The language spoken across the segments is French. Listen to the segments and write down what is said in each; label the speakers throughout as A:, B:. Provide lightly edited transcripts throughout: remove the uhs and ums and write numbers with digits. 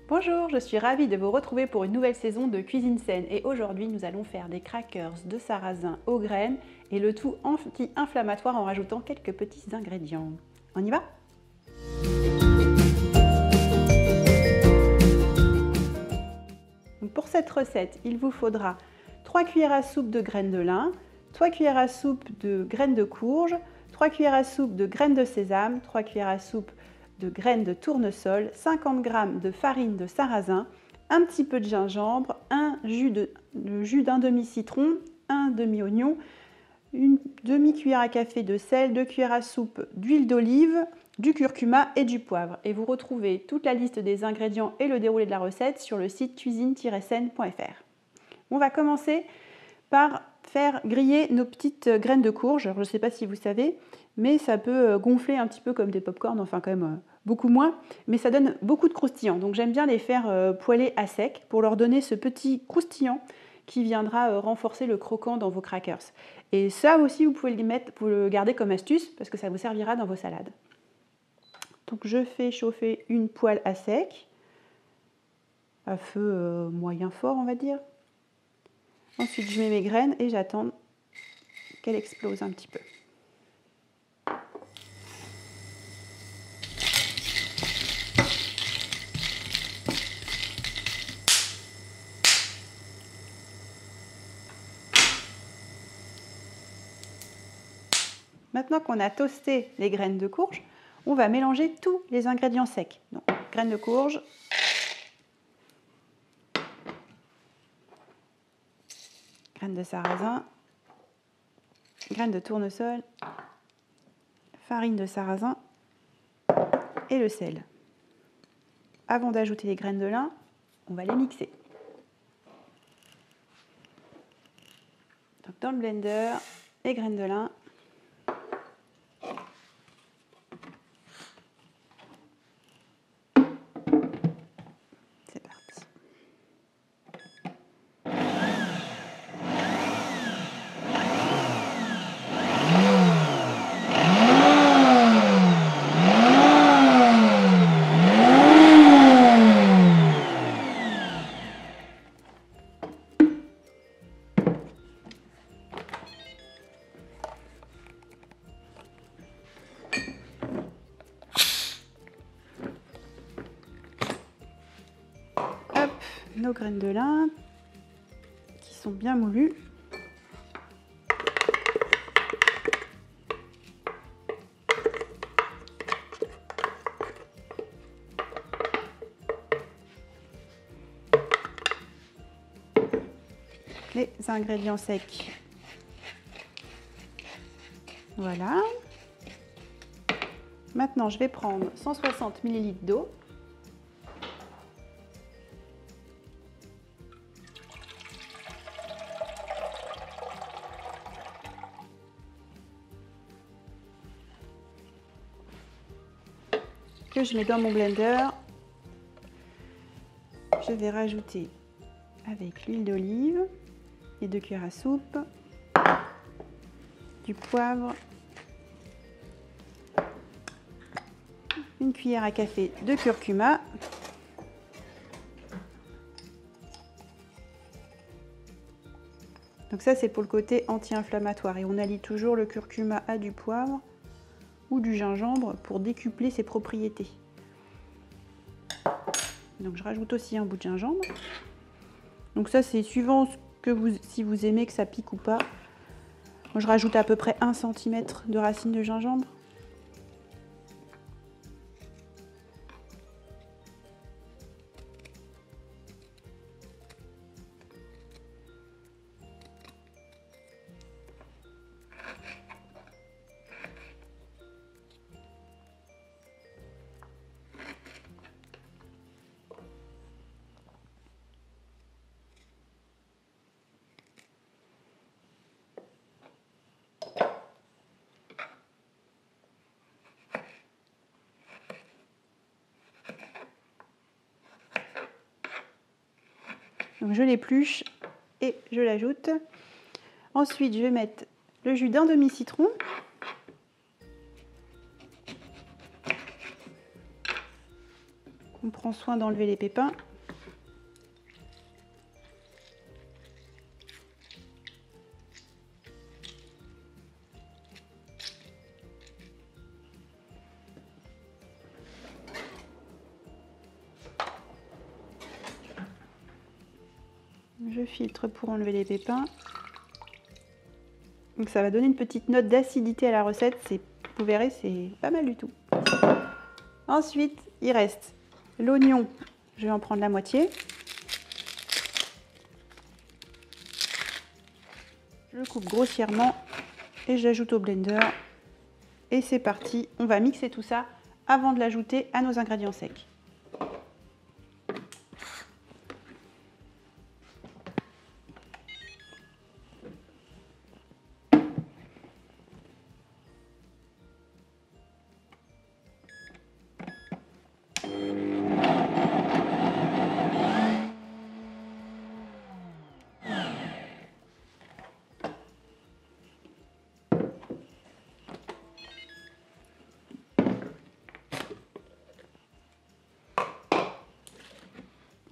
A: Bonjour, je suis ravie de vous retrouver pour une nouvelle saison de Cuisine Saine et aujourd'hui nous allons faire des crackers de sarrasin aux graines et le tout anti-inflammatoire en rajoutant quelques petits ingrédients. On y va? Donc pour cette recette, il vous faudra 3 cuillères à soupe de graines de lin, 3 cuillères à soupe de graines de courge, 3 cuillères à soupe de graines de sésame, 3 cuillères à soupe de graines de tournesol, 50 g de farine de sarrasin, un petit peu de gingembre, le jus d'un demi-citron, un demi-oignon, une demi-cuillère à café de sel, 2 cuillères à soupe d'huile d'olive, du curcuma et du poivre. Et vous retrouvez toute la liste des ingrédients et le déroulé de la recette sur le site cuisine-saine.fr. On va commencer par faire griller nos petites graines de courge. Alors, je ne sais pas si vous savez, mais ça peut gonfler un petit peu comme des pop-corn, enfin quand même beaucoup moins, mais ça donne beaucoup de croustillant. Donc j'aime bien les faire poêler à sec pour leur donner ce petit croustillant qui viendra renforcer le croquant dans vos crackers. Et ça aussi, vous pouvez le garder comme astuce parce que ça vous servira dans vos salades. Donc je fais chauffer une poêle à sec, à feu moyen fort on va dire. Ensuite je mets mes graines et j'attends qu'elles explosent un petit peu. Maintenant qu'on a toasté les graines de courge, on va mélanger tous les ingrédients secs. Donc, graines de courge, graines de sarrasin, graines de tournesol, farine de sarrasin et le sel. Avant d'ajouter les graines de lin, on va les mixer. Donc, dans le blender, les graines de lin. C'est parti. Nos graines de lin qui sont bien moulues. Les ingrédients secs. Voilà. Maintenant, je vais prendre 160 ml d'eau. Que je mets dans mon blender. Je vais rajouter avec l'huile d'olive, les 2 cuillères à soupe, du poivre, une cuillère à café de curcuma, donc ça c'est pour le côté anti-inflammatoire et on allie toujours le curcuma à du poivre ou du gingembre pour décupler ses propriétés. Donc je rajoute aussi un bout de gingembre. Donc ça c'est suivant si vous aimez que ça pique ou pas. Moi, je rajoute à peu près 1 cm de racine de gingembre. Donc je l'épluche et je l'ajoute. Ensuite, je vais mettre le jus d'un demi-citron. On prend prends soin d'enlever les pépins. Je filtre pour enlever les pépins. Donc ça va donner une petite note d'acidité à la recette. Vous verrez, c'est pas mal du tout. Ensuite, il reste l'oignon. Je vais en prendre la moitié. Je le coupe grossièrement et je l'ajoute au blender. Et c'est parti. On va mixer tout ça avant de l'ajouter à nos ingrédients secs.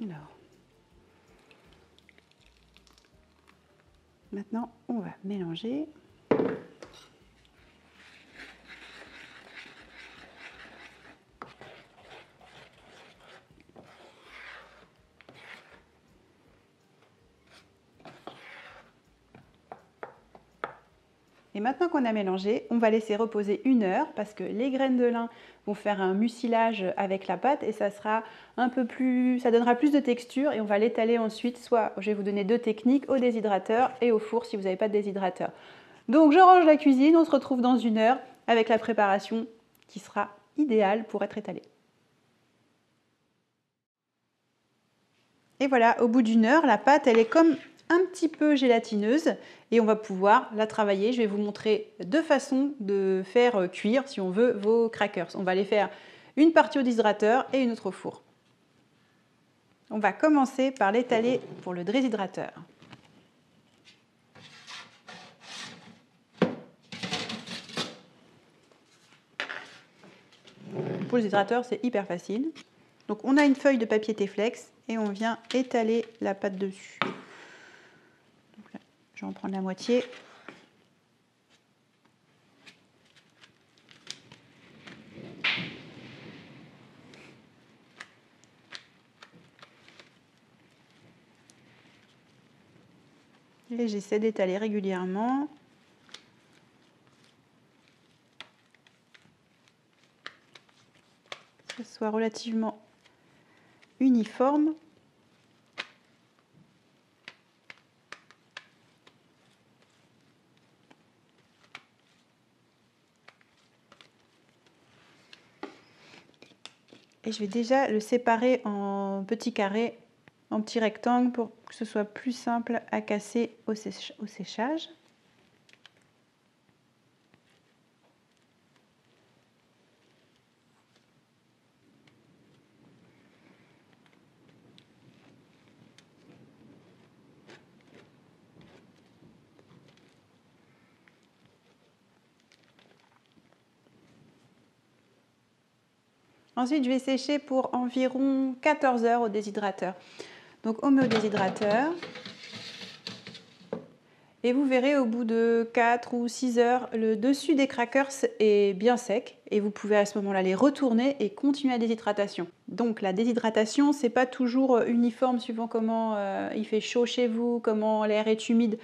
A: Alors, maintenant, on va mélanger. Et maintenant qu'on a mélangé, on va laisser reposer 1 heure parce que les graines de lin vont faire un mucilage avec la pâte et ça sera un peu plus, ça donnera plus de texture et on va l'étaler ensuite. Soit je vais vous donner 2 techniques, au déshydrateur et au four si vous n'avez pas de déshydrateur. Donc je range la cuisine, on se retrouve dans 1 heure avec la préparation qui sera idéale pour être étalée. Et voilà, au bout d'1 heure, la pâte elle est comme un petit peu gélatineuse et on va pouvoir la travailler. Je vais vous montrer 2 façons de faire cuire, si on veut, vos crackers. On va les faire une partie au déshydrateur et une autre au four. On va commencer par l'étaler pour le déshydrateur. Pour le déshydrateur, c'est hyper facile. Donc on a une feuille de papier T-Flex et on vient étaler la pâte dessus. Je vais en prendre la moitié. Et j'essaie d'étaler régulièrement. Que ce soit relativement uniforme. Et je vais déjà le séparer en petits carrés, en petits rectangles pour que ce soit plus simple à casser au séchage. Ensuite, je vais sécher pour environ 14 heures au déshydrateur. Donc, on met au déshydrateur. Et vous verrez, au bout de 4 ou 6 heures, le dessus des crackers est bien sec. Et vous pouvez à ce moment-là les retourner et continuer la déshydratation. Donc, la déshydratation, c'est pas toujours uniforme suivant comment il fait chaud chez vous, comment l'air est humide.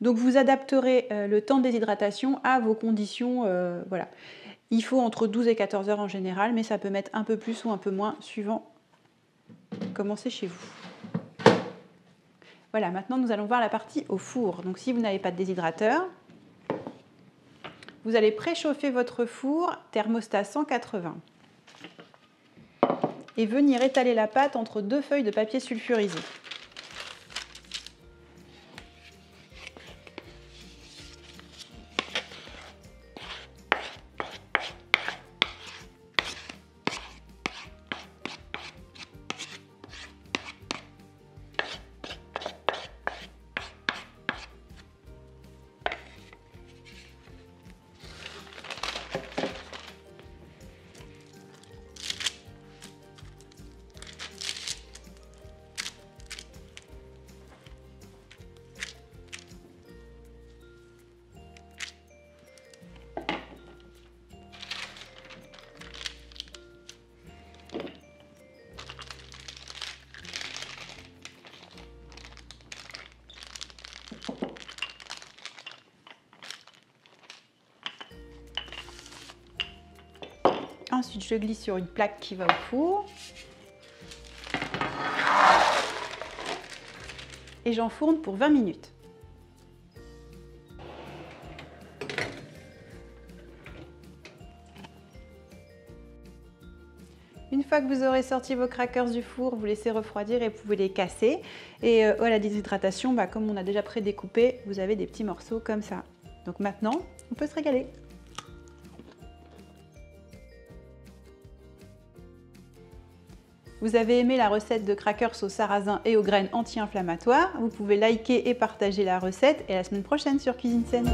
A: Donc, vous adapterez le temps de déshydratation à vos conditions. Voilà. Il faut entre 12 et 14 heures en général, mais ça peut mettre un peu plus ou un peu moins suivant comment c'est chez vous. Voilà, maintenant nous allons voir la partie au four. Donc si vous n'avez pas de déshydrateur, vous allez préchauffer votre four, thermostat 180. Et venir étaler la pâte entre 2 feuilles de papier sulfurisé. Ensuite, je glisse sur une plaque qui va au four. Et j'enfourne pour 20 minutes. Une fois que vous aurez sorti vos crackers du four, vous laissez refroidir et vous pouvez les casser. Et à la déshydratation, comme on a déjà prédécoupé, vous avez des petits morceaux comme ça. Donc maintenant, on peut se régaler. Vous avez aimé la recette de crackers au sarrasin et aux graines anti-inflammatoires. Vous pouvez liker et partager la recette et à la semaine prochaine sur Cuisine Saine.